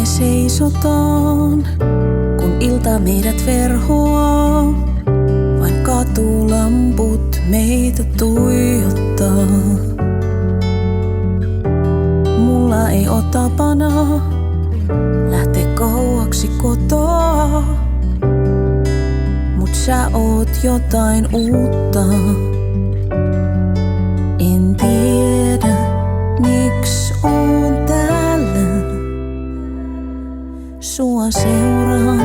me seisotaan, kun ilta meidät verhoaa. Vain katulamput meitä tuijottaa. Mulla ei oo tapana lähteä kauaksi kotoa, mut sä oot jotain uutta. En tiedä miks oon täällä. Sua seuraan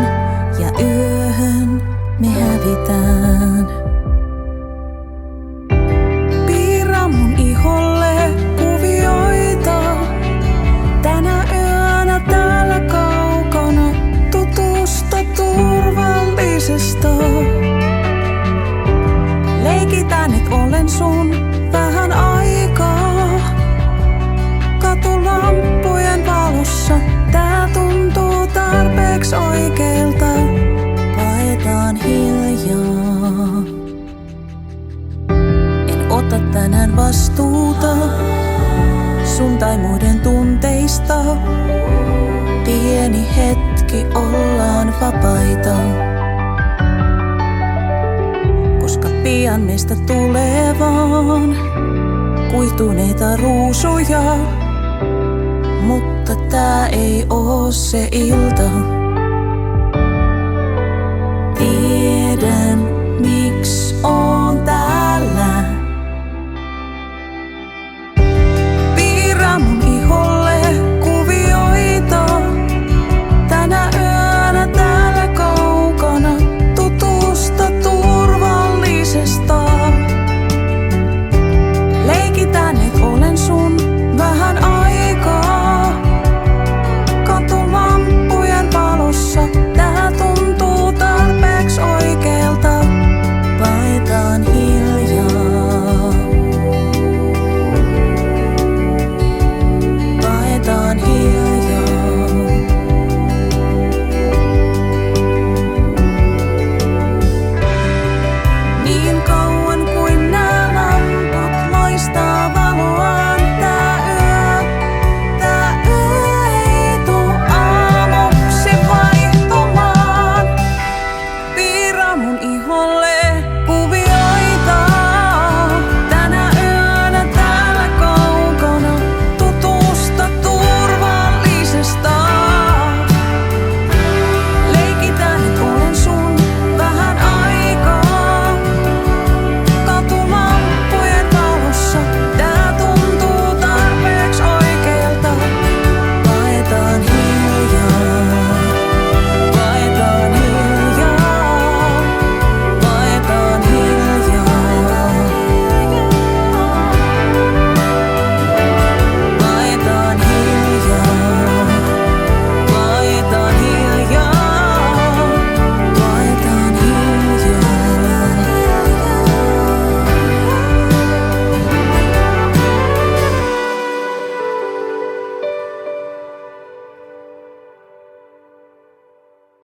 ja yöhön me hävitään. Piirrä mun iholle kuvioita tänä yönä täällä kaukana tutusta turvallisesta. Leikitään, et olen sun vähän aikaa. Katulampujen valossa tää tuntuu tarpeeksi oikeelta. Paetaan hiljaa. En ota tänään vastuuta sun tai muiden tunteista. Pieni hetki ollaan vapaita, koska pian meistä tulee vaan kuihtuneita ruusuja. Mutta tää ei oo se ilta. Tiedän miks oon täällä. Piirrä mun iholle kuvioita tänä yönä täällä kaukana tutusta turvallisesta. Leikitään, et olen sun vähän aikaa. Katulampujen valossa tää tuntuu tarpeeksi oikeelta. Paetaan hiljaa. Paetaan hiljaa. Niin kauan kuin nää lamput loistaa